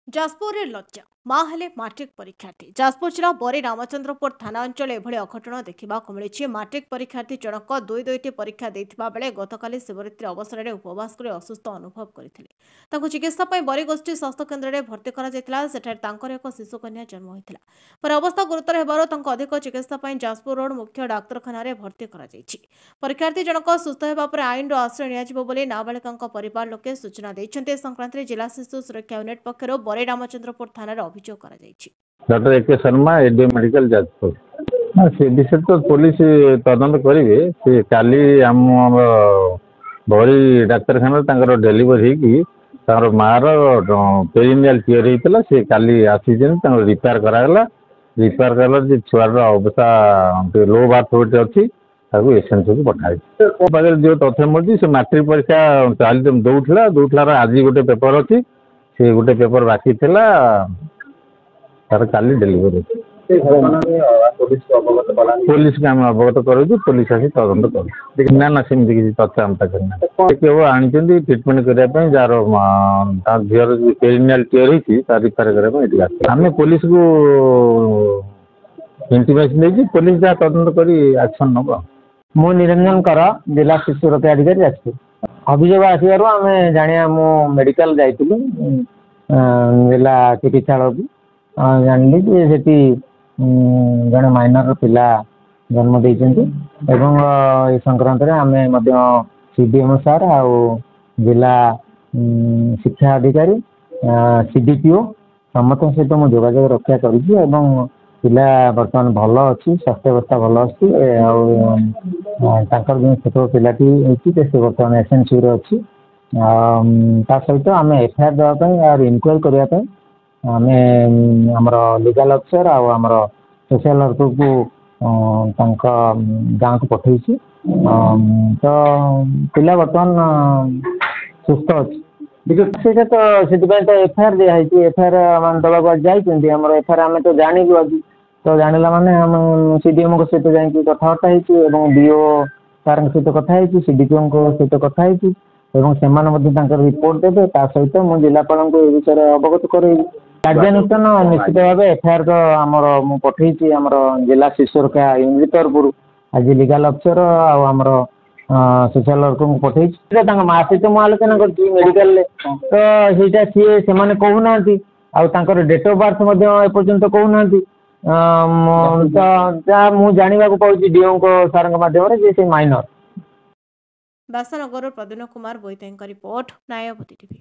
जाजपुर लज्जा माँ हेले मैट्रिक परीक्षार्थी जाजपुर जिला बरी रामचंद्रपुर थाना अंचल एभली अघटन देखा मिली। मैट्रिक परीक्षार्थी जनक दुईटी परीक्षा देता बेले गतकाली शिवरात्रि अवसर में उपवास कर असुस्थ अनुभव करते चिकित्सा बरी गोष्ठी स्वास्थ्य केन्द्र में भर्ती कर एक शिशुकन्या जन्म होता पर अवस्था गुरुतर होबार अधिक चिकित्सा जाजपुर रोड मुख्य डाक्तखाना भर्ती कर परीक्षार्थी जनक सुस्थ होगा आईन आश्रय नि नाबालिका परिवार लोके सूचना देते संक्रांत जिला शिशु सुरक्षा यूनिट पक्षर बरी रामचंद्रपुर थाना अभियोग डॉक्टर ए के शर्मा एडीओ मेडिकल जाजपुर से विषय तो पुलिस तदंत करेंगे। से काली आम बरी डाक्तखाना डेलीवरी होगी मार पेरिनियल टीयर होता से काली आसी रिपेयर कराला। रिपेयर कला छुआर अवस्था लो बार्थ अच्छी एसएनसी को पठाई जो तथ्य मिली से मैट्रिक परीक्षा चाली दौला आज गोटे पेपर अच्छी से गोटे पेपर बाकी थिला तार काली डेलीवरी पुलिस को आम अवगत करूँ। पुलिस आसी तदंत कर ना ना सेमती किसी तथ्य आम पाखे केवल आनी ट्रिटमेंट करने जार झीर पेरिनियल टीयर होती रिपेयर करने आम पुलिस को इंटिमेशन देती पुलिस जहाँ तदंत कर एक्शन नब। मु निरंजन कर जिला शिशु सुरक्षा अधिकारी जाजपुर अभियोग आसबार आम जाना मु मेडिकल जाइलु जिला चिकित्सालय को जानली कि जड़े माइनर पिला जन्म देते ए संक्रांत आम सीडीएम सार आ जिला शिक्षा अधिकारी सीडीपीओ समस्त सहित मुझे जोगाजोग रक्षा कर पिला बर्तमान भल अच्छी स्वास्थ्य अवस्था भल अच्छी जो छोट पिलाटी से बर्तमान एसएनसी अच्छी सहित आम एफआईआर देवाई और इनक्वारी करने आम लीगल अफिसर आमर सोशल वर्कर को गाँव को पठे तो पिला बर्तमान सुस्थ अच्छी से तो एफआईआर दिखाई एफआईआर मान दबा जाइए आम एफआईआर आम तो जानू आज तो जानला माने हम सीडीएम को सहित जाकि कथबार्ता हो डीओ सार सहित कथी सीडीपीओ सहित कथी से रिपोर्ट देते सहित मुझे जिलापाल को विषय अवगत कर कार्यानुष्ठान निश्चित भाव एफआईआर तो आमर मु पठे आमर जिला शिशु सुरक्षा यूनिट तरफ आज लीगल अफिसर आमर सोशल वर्कर को पठे माँ सहित मुझे आलोचना कर मेडिकल तो सीटा सी से कहूना डेट ऑफ बर्थ एपर्यंत कहूना तो मुझे जानवा पाँच डीओ सार माध्यम माइनर दासनगर प्रद्युन कुमार बोईते रिपोर्ट न्यायवती टीवी।